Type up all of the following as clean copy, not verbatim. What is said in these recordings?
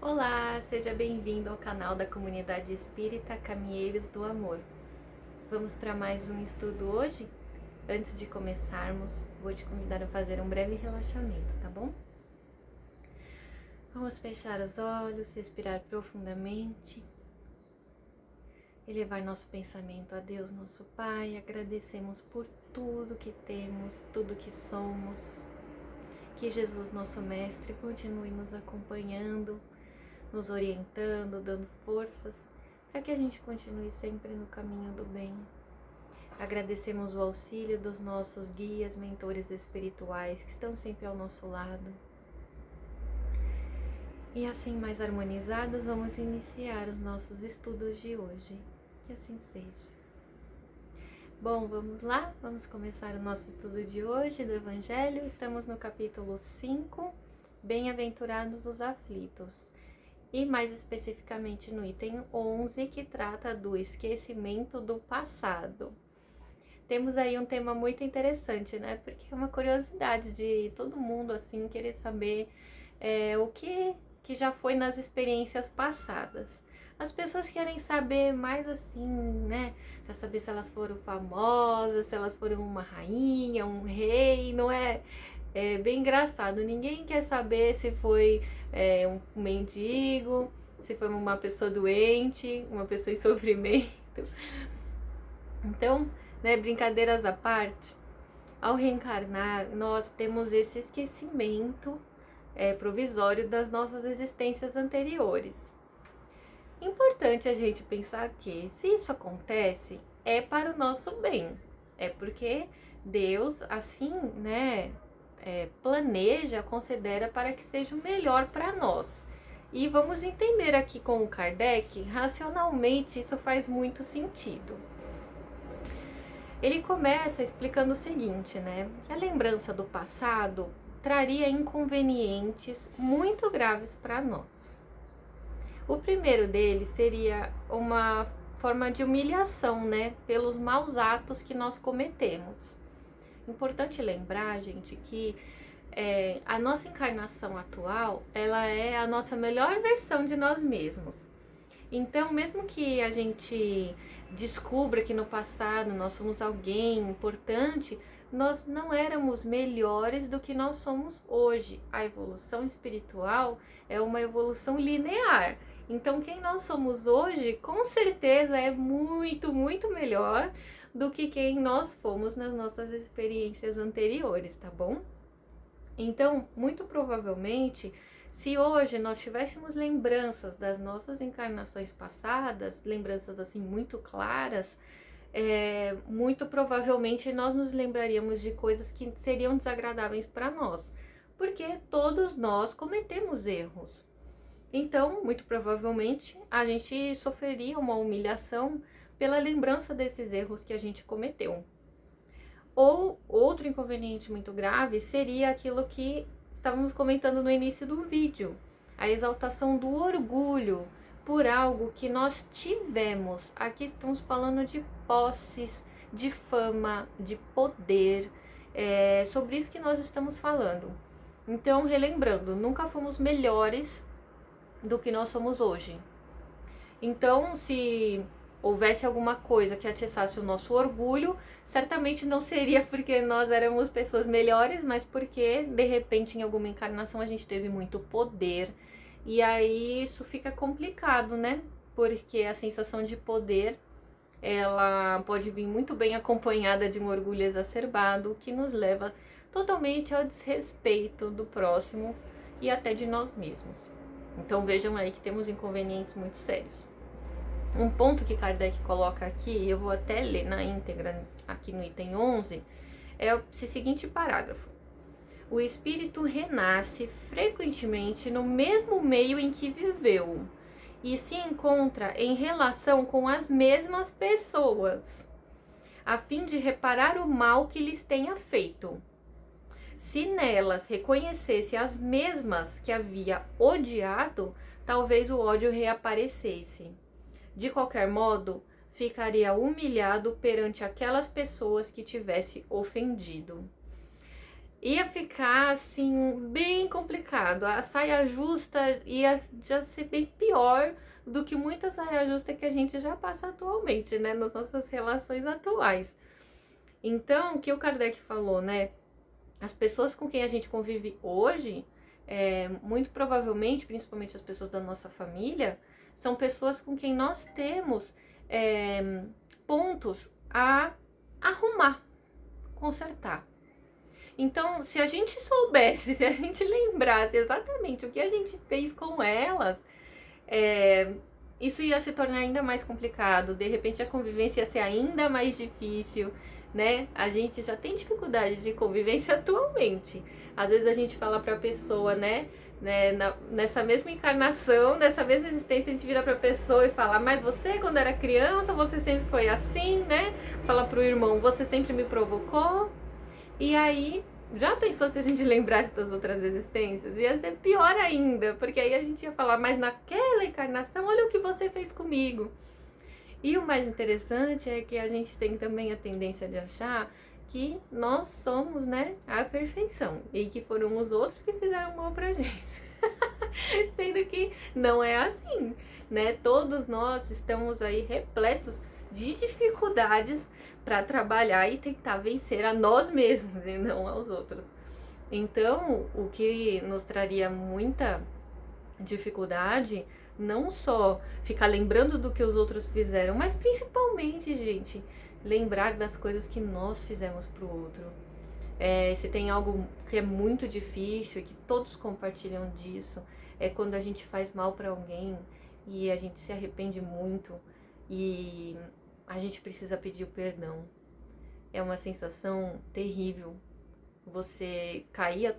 Olá, seja bem-vindo ao canal da Comunidade Espírita Caminheiros do Amor. Vamos para mais um estudo hoje? Antes de começarmos, vou te convidar a fazer um breve relaxamento, tá bom? Vamos fechar os olhos, respirar profundamente, elevar nosso pensamento a Deus, nosso Pai. Agradecemos por tudo que temos, tudo que somos. Que Jesus, nosso Mestre, continue nos acompanhando, nos orientando, dando forças para que a gente continue sempre no caminho do bem. Agradecemos o auxílio dos nossos guias, mentores espirituais que estão sempre ao nosso lado. E assim, mais harmonizados, vamos iniciar os nossos estudos de hoje. Que assim seja. Bom, vamos lá? Vamos começar o nosso estudo de hoje do Evangelho. Estamos no capítulo 5, Bem-aventurados os aflitos. E mais especificamente no item 11, que trata do esquecimento do passado. Temos aí um tema muito interessante, né? Porque é uma curiosidade de todo mundo, assim, querer saber o que já foi nas experiências passadas. As pessoas querem saber mais assim, né? Pra saber se elas foram famosas, se elas foram uma rainha, um rei, não é? É bem engraçado, ninguém quer saber se foi um mendigo, se foi uma pessoa doente, uma pessoa em sofrimento. Então, né, brincadeiras à parte, ao reencarnar, nós temos esse esquecimento provisório das nossas existências anteriores. Importante a gente pensar que, se isso acontece, é para o nosso bem. É porque Deus, assim, né, planeja, considera para que seja o melhor para nós. E vamos entender aqui com o Kardec, racionalmente isso faz muito sentido. Ele começa explicando o seguinte, né, que a lembrança do passado traria inconvenientes muito graves para nós. O primeiro deles seria uma forma de humilhação, né, pelos maus atos que nós cometemos. Importante lembrar, gente, que a nossa encarnação atual, ela é a nossa melhor versão de nós mesmos. Então, mesmo que a gente descubra que no passado nós somos alguém importante, nós não éramos melhores do que nós somos hoje. A evolução espiritual é uma evolução linear. Então, quem nós somos hoje, com certeza é muito, muito melhor do que quem nós fomos nas nossas experiências anteriores, tá bom? Então, muito provavelmente, se hoje nós tivéssemos lembranças das nossas encarnações passadas, lembranças assim muito claras, muito provavelmente nós nos lembraríamos de coisas que seriam desagradáveis para nós, porque todos nós cometemos erros. Então, muito provavelmente, a gente sofreria uma humilhação pela lembrança desses erros que a gente cometeu. Ou outro inconveniente muito grave seria aquilo que estávamos comentando no início do vídeo, a exaltação do orgulho por algo que nós tivemos. Aqui estamos falando de posses, de fama, de poder, sobre isso que nós estamos falando. Então, relembrando, nunca fomos melhores do que nós somos hoje. Então, se houvesse alguma coisa que atiçasse o nosso orgulho, certamente não seria porque nós éramos pessoas melhores, mas porque, de repente, em alguma encarnação a gente teve muito poder. E aí isso fica complicado, né? Porque a sensação de poder, ela pode vir muito bem acompanhada de um orgulho exacerbado, que nos leva totalmente ao desrespeito do próximo e até de nós mesmos. Então vejam aí que temos inconvenientes muito sérios. Um ponto que Kardec coloca aqui, eu vou até ler na íntegra aqui no item 11, é esse seguinte parágrafo. O espírito renasce frequentemente no mesmo meio em que viveu e se encontra em relação com as mesmas pessoas, a fim de reparar o mal que lhes tenha feito. Se nelas reconhecesse as mesmas que havia odiado, talvez o ódio reaparecesse. De qualquer modo, ficaria humilhado perante aquelas pessoas que tivesse ofendido. ia ficar assim bem complicado. A saia justa ia já ser bem pior do que muita saia justa que a gente já passa atualmente, né, nas nossas relações atuais. Então, o que o Kardec falou, né? As pessoas com quem a gente convive hoje, muito provavelmente, principalmente as pessoas da nossa família, são pessoas com quem nós temos pontos a arrumar, consertar. Então, se a gente soubesse, se a gente lembrasse exatamente o que a gente fez com elas, isso ia se tornar ainda mais complicado. De repente, a convivência ia ser ainda mais difícil, né? A gente já tem dificuldade de convivência atualmente. Às vezes a gente fala pra pessoa, né? Nessa mesma encarnação, nessa mesma existência, a gente vira pra pessoa e fala: mas você, quando era criança, você sempre foi assim, né? Fala pro irmão: você sempre me provocou. E aí, já pensou se a gente lembrasse das outras existências? Ia ser pior ainda, porque aí a gente ia falar: mas naquela encarnação, olha o que você fez comigo. E o mais interessante é que a gente tem também a tendência de achar que nós somos, né, a perfeição, e que foram os outros que fizeram mal pra gente. Sendo que não é assim, né? Todos nós estamos aí repletos de dificuldades para trabalhar e tentar vencer a nós mesmos e não aos outros. Então, o que nos traria muita dificuldade, não só ficar lembrando do que os outros fizeram, mas principalmente, gente, lembrar das coisas que nós fizemos pro outro. Se tem algo que é muito difícil e que todos compartilham disso, é quando a gente faz mal para alguém e a gente se arrepende muito e a gente precisa pedir o perdão. É uma sensação terrível. Você cair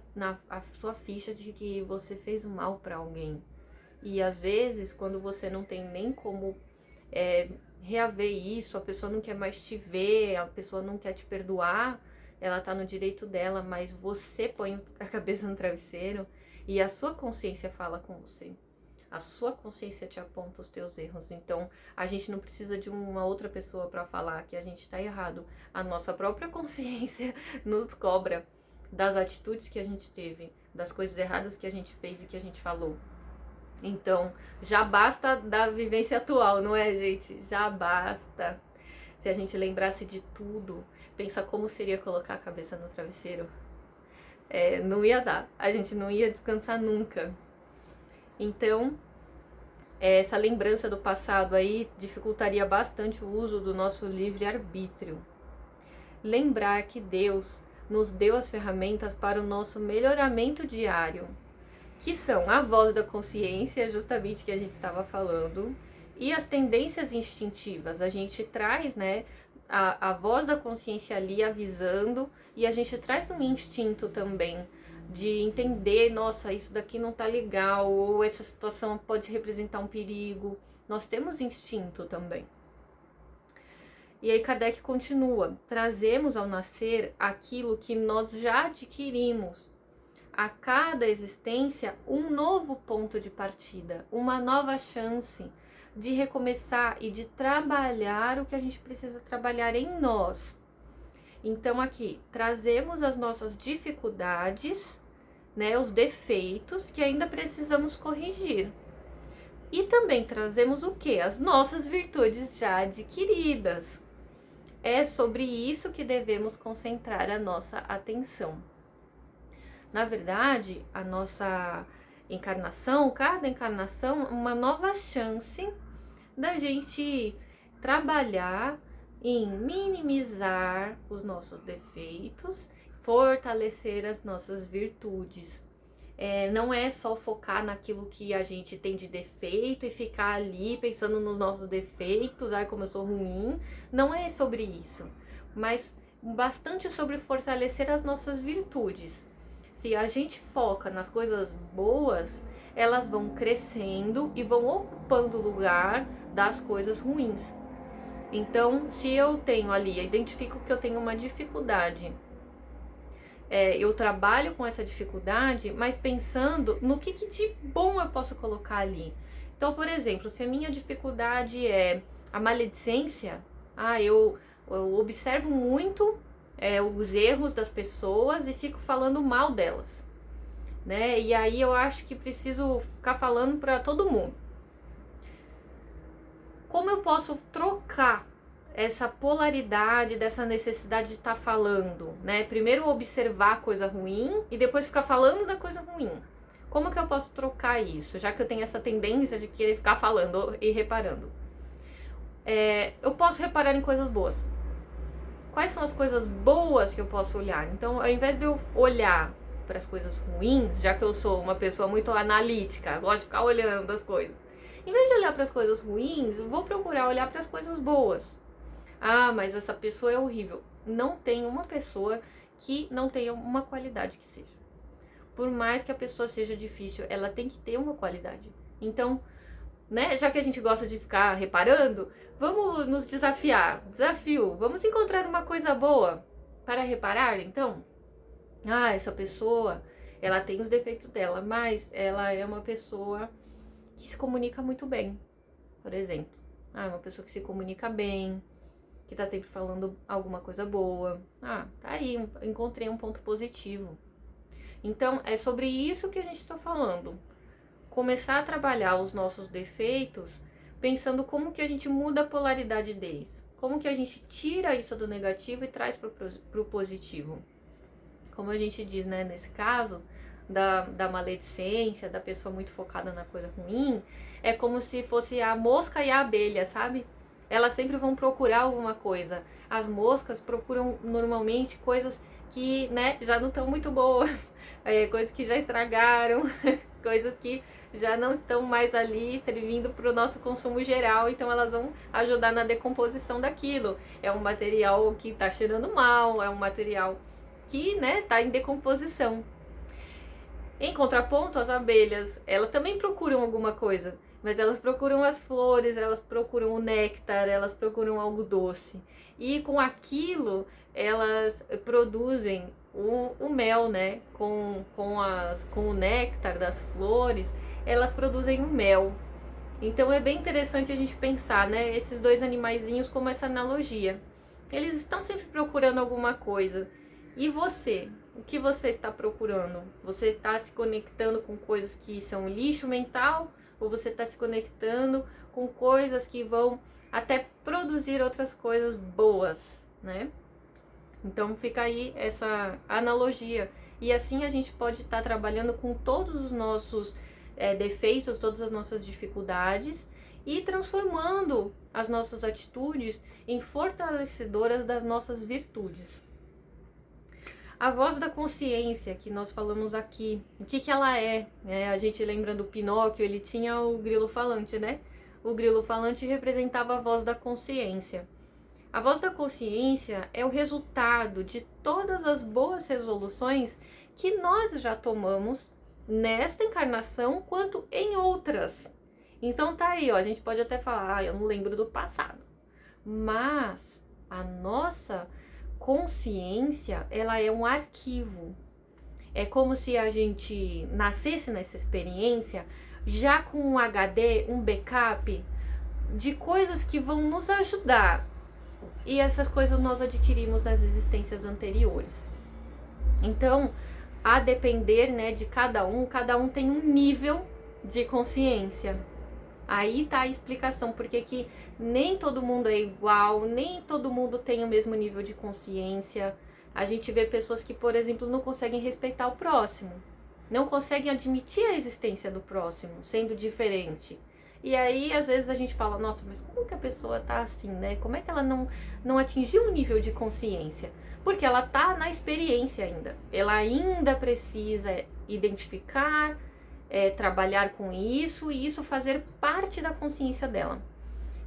a sua ficha de que você fez mal para alguém. E às vezes, quando você não tem nem como reaver isso, a pessoa não quer mais te ver, a pessoa não quer te perdoar, ela tá no direito dela, mas você põe a cabeça no travesseiro e a sua consciência fala com você. A sua consciência te aponta os teus erros. Então, a gente não precisa de uma outra pessoa para falar que a gente tá errado. A nossa própria consciência nos cobra das atitudes que a gente teve, das coisas erradas que a gente fez e que a gente falou. Então, já basta da vivência atual, não é, gente? Já basta. Se a gente lembrasse de tudo, pensa como seria colocar a cabeça no travesseiro. Não ia dar, a gente não ia descansar nunca. Então, essa lembrança do passado aí dificultaria bastante o uso do nosso livre-arbítrio. Lembrar que Deus nos deu as ferramentas para o nosso melhoramento diário, que são a voz da consciência, justamente que a gente estava falando, e as tendências instintivas. A gente traz, né, a voz da consciência ali avisando, e a gente traz um instinto também de entender: nossa, isso daqui não tá legal, ou essa situação pode representar um perigo. Nós temos instinto também. E aí Kardec continua: trazemos ao nascer aquilo que nós já adquirimos. A cada existência, um novo ponto de partida, uma nova chance de recomeçar e de trabalhar o que a gente precisa trabalhar em nós. Então aqui, trazemos as nossas dificuldades, né, os defeitos que ainda precisamos corrigir. E também trazemos o quê? As nossas virtudes já adquiridas. É sobre isso que devemos concentrar a nossa atenção. Na verdade, a nossa encarnação, cada encarnação, uma nova chance da gente trabalhar em minimizar os nossos defeitos, fortalecer as nossas virtudes. Não é só focar naquilo que a gente tem de defeito e ficar ali pensando nos nossos defeitos, ai como eu sou ruim. Não é sobre isso, mas bastante sobre fortalecer as nossas virtudes. Se a gente foca nas coisas boas, elas vão crescendo e vão ocupando o lugar das coisas ruins. Então, se eu tenho ali, identifico que eu tenho uma dificuldade, eu trabalho com essa dificuldade, mas pensando no que de bom eu posso colocar ali. Então, por exemplo, se a minha dificuldade é a maledicência, eu observo muito os erros das pessoas e fico falando mal delas, né? E aí eu acho que preciso ficar falando para todo mundo. Como eu posso trocar essa polaridade dessa necessidade de estar falando, né? Primeiro observar a coisa ruim e depois ficar falando da coisa ruim. Como que eu posso trocar isso, já que eu tenho essa tendência de querer ficar falando e reparando? Eu posso reparar em coisas boas. Quais são as coisas boas que eu posso olhar? Então, ao invés de eu olhar para as coisas ruins, já que eu sou uma pessoa muito analítica, gosto de ficar olhando as coisas, em vez de olhar para as coisas ruins, eu vou procurar olhar para as coisas boas. Ah, mas essa pessoa é horrível. Não tem uma pessoa que não tenha uma qualidade que seja. Por mais que a pessoa seja difícil, ela tem que ter uma qualidade. Então, né, já que a gente gosta de ficar reparando, vamos nos desafiar. Desafio, vamos encontrar uma coisa boa para reparar, então? Ah, essa pessoa, ela tem os defeitos dela, mas ela é uma pessoa que se comunica muito bem, por exemplo. Ah, uma pessoa que se comunica bem, que tá sempre falando alguma coisa boa. Ah, tá aí, encontrei um ponto positivo. Então, é sobre isso que a gente está falando. Começar a trabalhar os nossos defeitos pensando como que a gente muda a polaridade deles. Como que a gente tira isso do negativo e traz para o positivo. Como a gente diz, né, nesse caso, da maledicência, da pessoa muito focada na coisa ruim, é como se fosse a mosca e a abelha, sabe? Elas sempre vão procurar alguma coisa. As moscas procuram normalmente coisas que, né, já não estão muito boas, coisas que já estragaram, coisas que já não estão mais ali servindo para o nosso consumo geral, então elas vão ajudar na decomposição daquilo. É um material que está cheirando mal, é um material que, né, tá em decomposição. Em contraponto, as abelhas, elas também procuram alguma coisa, mas elas procuram as flores, elas procuram o néctar, elas procuram algo doce. E com aquilo, elas produzem o mel, né? Com o néctar das flores, elas produzem o mel. Então é bem interessante a gente pensar, né? Esses dois animaizinhos como essa analogia. Eles estão sempre procurando alguma coisa. E você? O que você está procurando? Você está se conectando com coisas que são lixo mental? Ou você está se conectando com coisas que vão até produzir outras coisas boas, né? Então fica aí essa analogia. E assim a gente pode estar trabalhando com todos os nossos defeitos, todas as nossas dificuldades e transformando as nossas atitudes em fortalecedoras das nossas virtudes. A voz da consciência que nós falamos aqui, o que ela é? A gente lembra do Pinóquio, ele tinha o grilo falante, né? O grilo falante representava a voz da consciência. A voz da consciência é o resultado de todas as boas resoluções que nós já tomamos nesta encarnação quanto em outras. Então tá aí, ó, a gente pode até falar, eu não lembro do passado, mas a nossa consciência, ela é um arquivo. É como se a gente nascesse nessa experiência já com um HD, um backup de coisas que vão nos ajudar. E essas coisas nós adquirimos nas existências anteriores. Então, a depender, né, de cada um tem um nível de consciência. Aí tá a explicação, porque que nem todo mundo é igual, nem todo mundo tem o mesmo nível de consciência. A gente vê pessoas que, por exemplo, não conseguem respeitar o próximo, não conseguem admitir a existência do próximo, sendo diferente. E aí, às vezes, a gente fala, nossa, mas como que a pessoa tá assim, né? Como é que ela não atingiu um nível de consciência? Porque ela tá na experiência ainda. Ela ainda precisa identificar, trabalhar com isso e isso fazer parte da consciência dela.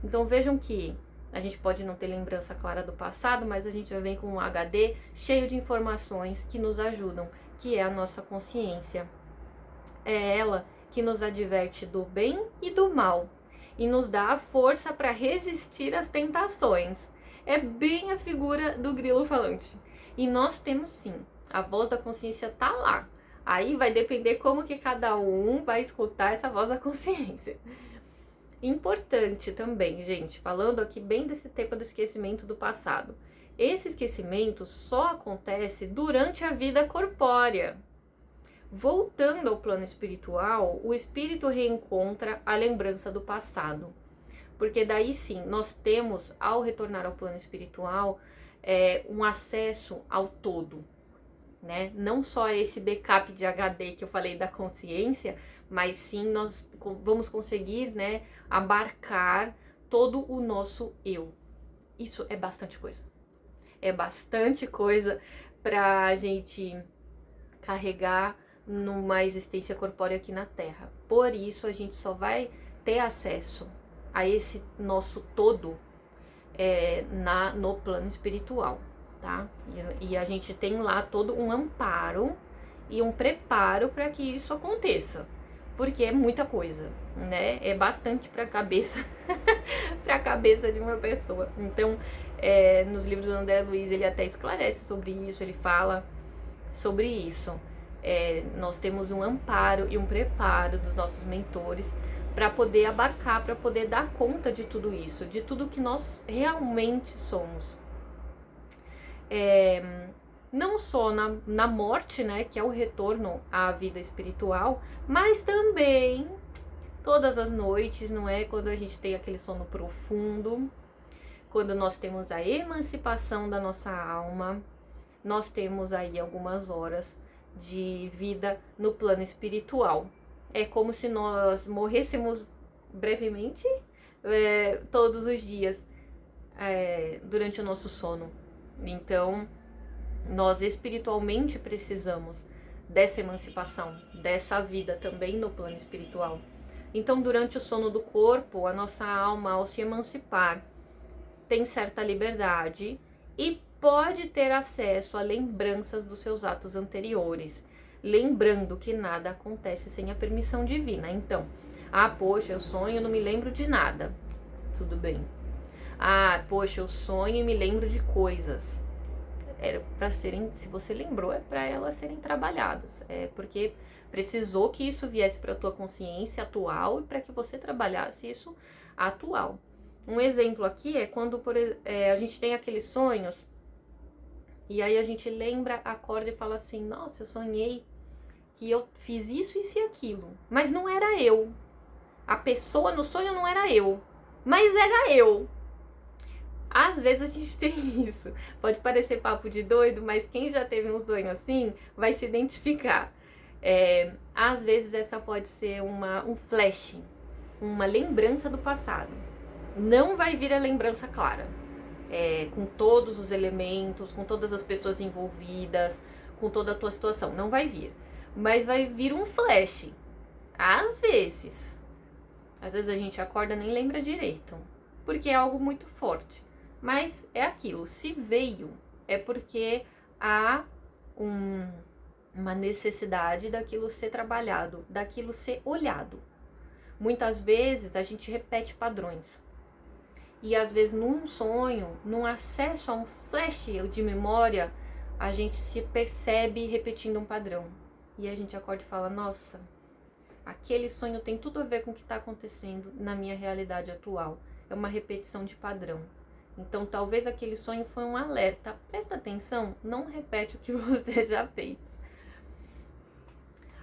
Então vejam que a gente pode não ter lembrança clara do passado, mas a gente já vem com um HD cheio de informações que nos ajudam, que é a nossa consciência. É ela que nos adverte do bem e do mal e nos dá a força para resistir às tentações. É bem a figura do grilo falante. E nós temos sim, a voz da consciência tá lá. Aí vai depender como que cada um vai escutar essa voz da consciência. Importante também, gente, falando aqui bem desse tema do esquecimento do passado. esse esquecimento só acontece durante a vida corpórea. Voltando ao plano espiritual, o espírito reencontra a lembrança do passado. Porque daí sim, nós temos, ao retornar ao plano espiritual, um acesso ao todo, né? Não só esse backup de HD que eu falei da consciência, mas sim nós vamos conseguir, né, abarcar todo o nosso eu. Isso é bastante coisa. É bastante coisa pra gente carregar numa existência corpórea aqui na Terra. Por isso a gente só vai ter acesso a esse nosso todo no plano espiritual, tá? E a gente tem lá todo um amparo e um preparo para que isso aconteça, porque é muita coisa, né? É bastante para a cabeça, para a cabeça de uma pessoa. Então, nos livros do André Luiz ele até esclarece sobre isso, ele fala sobre isso. Nós temos um amparo e um preparo dos nossos mentores para poder abarcar, para poder dar conta de tudo isso, de tudo que nós realmente somos. Não só na morte, né, que é o retorno à vida espiritual, mas também todas as noites, não é? Quando a gente tem aquele sono profundo, quando nós temos a emancipação da nossa alma, nós temos aí algumas horas de vida no plano espiritual. É como se nós morrêssemos brevemente todos os dias durante o nosso sono. Então, nós espiritualmente precisamos dessa emancipação, dessa vida também no plano espiritual. Então, durante o sono do corpo, a nossa alma, ao se emancipar, tem certa liberdade e pode ter acesso a lembranças dos seus atos anteriores, lembrando que nada acontece sem a permissão divina. Então, poxa, eu sonho e não me lembro de nada. Tudo bem. Poxa, eu sonho e me lembro de coisas. Era para serem, se você lembrou, é para elas serem trabalhadas. Porque precisou que isso viesse para a tua consciência atual e para que você trabalhasse isso atual. Um exemplo aqui é quando a gente tem aqueles sonhos e aí a gente lembra, acorda e fala assim, nossa, eu sonhei que eu fiz isso e aquilo, mas não era eu. A pessoa no sonho não era eu, mas era eu. Às vezes a gente tem isso. Pode parecer papo de doido, mas quem já teve um sonho assim vai se identificar. Às vezes essa pode ser um flash, uma lembrança do passado. Não vai vir a lembrança clara, com todos os elementos, com todas as pessoas envolvidas, com toda a tua situação. Não vai vir. Mas vai vir um flash. Às vezes a gente acorda e nem lembra direito, porque é algo muito forte. Mas é aquilo, se veio, é porque há uma necessidade daquilo ser trabalhado, daquilo ser olhado. Muitas vezes a gente repete padrões. E às vezes num sonho, num acesso a um flash de memória, a gente se percebe repetindo um padrão. E a gente acorda e fala, nossa, aquele sonho tem tudo a ver com o que está acontecendo na minha realidade atual. É uma repetição de padrão. Então talvez aquele sonho foi um alerta. Presta atenção, não repete o que você já fez.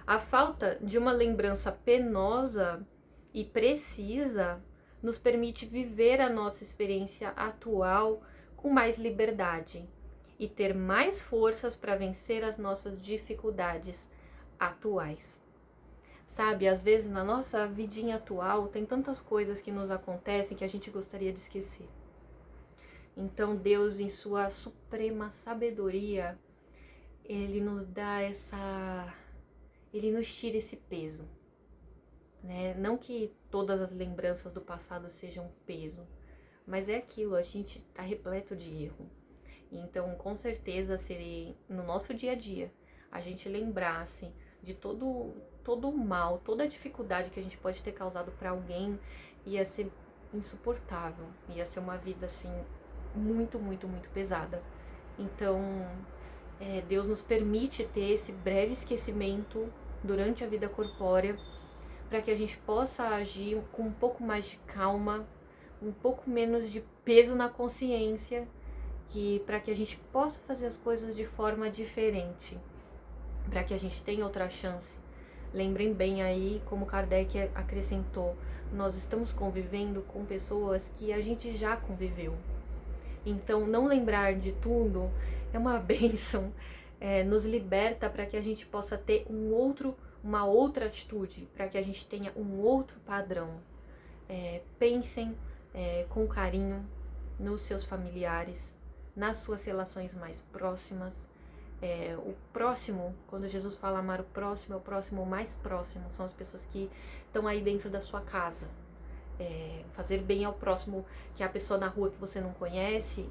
A falta de uma lembrança penosa e precisa nos permite viver a nossa experiência atual com mais liberdade e ter mais forças para vencer as nossas dificuldades atuais. Sabe, às vezes na nossa vidinha atual tem tantas coisas que nos acontecem que a gente gostaria de esquecer. Então Deus, em sua suprema sabedoria, Ele nos dá Ele nos tira esse peso, né? Não que todas as lembranças do passado sejam peso, mas é aquilo, a gente tá repleto de erro. Então, com certeza, se no nosso dia a dia a gente lembrasse de todo o mal, toda a dificuldade que a gente pode ter causado para alguém, ia ser insuportável, ia ser uma vida assim muito, muito, muito pesada. Então, Deus nos permite ter esse breve esquecimento durante a vida corpórea, para que a gente possa agir com um pouco mais de calma, um pouco menos de peso na consciência que para que a gente possa fazer as coisas de forma diferente, para que a gente tenha outra chance. Lembrem bem aí, como Kardec acrescentou, nós estamos convivendo com pessoas que a gente já conviveu. Então, não lembrar de tudo é uma bênção, nos liberta para que a gente possa ter uma outra atitude, para que a gente tenha um outro padrão. Pensem com carinho nos seus familiares, nas suas relações mais próximas. O próximo, quando Jesus fala amar o próximo, é o próximo mais próximo, são as pessoas que estão aí dentro da sua casa. Fazer bem ao próximo, que é a pessoa na rua que você não conhece,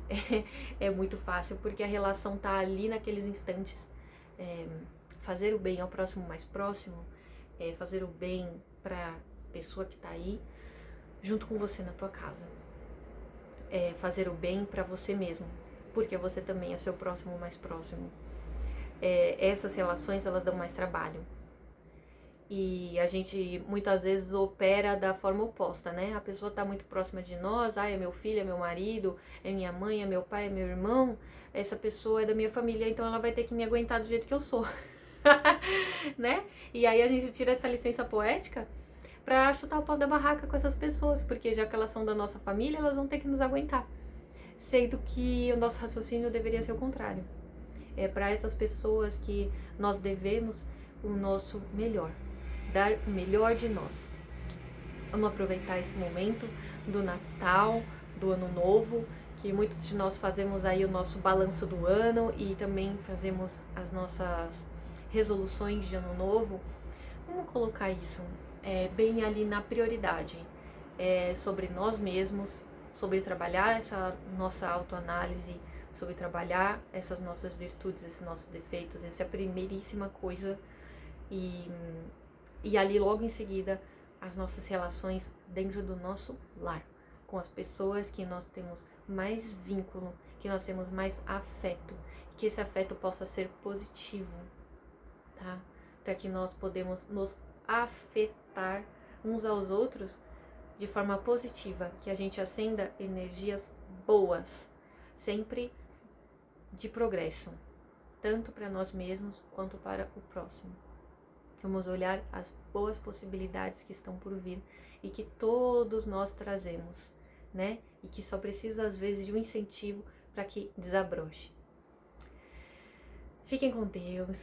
é muito fácil, porque a relação tá ali naqueles instantes. Fazer o bem ao próximo mais próximo, fazer o bem para a pessoa que tá aí junto com você na tua casa. Fazer o bem para você mesmo, porque você também é o seu próximo mais próximo. Essas relações, elas dão mais trabalho. E a gente muitas vezes opera da forma oposta, né? A pessoa tá muito próxima de nós, é meu filho, é meu marido, é minha mãe, é meu pai, é meu irmão, essa pessoa é da minha família, então ela vai ter que me aguentar do jeito que eu sou, né? E aí a gente tira essa licença poética pra chutar o pau da barraca com essas pessoas, porque já que elas são da nossa família, elas vão ter que nos aguentar. Sendo que o nosso raciocínio deveria ser o contrário. É para essas pessoas que nós devemos o nosso melhor, dar o melhor de nós. Vamos aproveitar esse momento do Natal, do Ano Novo, que muitos de nós fazemos aí o nosso balanço do ano e também fazemos as nossas resoluções de Ano Novo. Vamos colocar isso bem ali na prioridade, sobre nós mesmos, sobre trabalhar essa nossa autoanálise, sobre trabalhar essas nossas virtudes, esses nossos defeitos. Essa é a primeiríssima coisa. E ali logo em seguida as nossas relações dentro do nosso lar, com as pessoas que nós temos mais vínculo, que nós temos mais afeto, que esse afeto possa ser positivo, tá? Para que nós podemos nos afetar uns aos outros de forma positiva, que a gente acenda energias boas, sempre de progresso, tanto para nós mesmos quanto para o próximo. Vamos olhar as boas possibilidades que estão por vir e que todos nós trazemos, né? E que só precisa às vezes de um incentivo para que desabroche. Fiquem com Deus,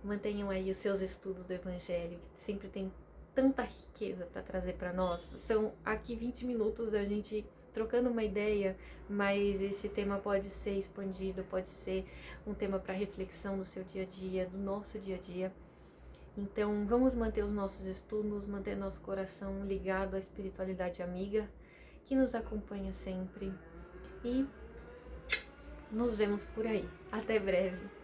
mantenham aí os seus estudos do Evangelho, que sempre tem tanta riqueza para trazer para nós. São aqui 20 minutos da gente trocando uma ideia, mas esse tema pode ser expandido, pode ser um tema para reflexão do seu dia a dia, do nosso dia a dia. Então vamos manter os nossos estudos, manter nosso coração ligado à espiritualidade amiga, que nos acompanha sempre. E nos vemos por aí. Até breve!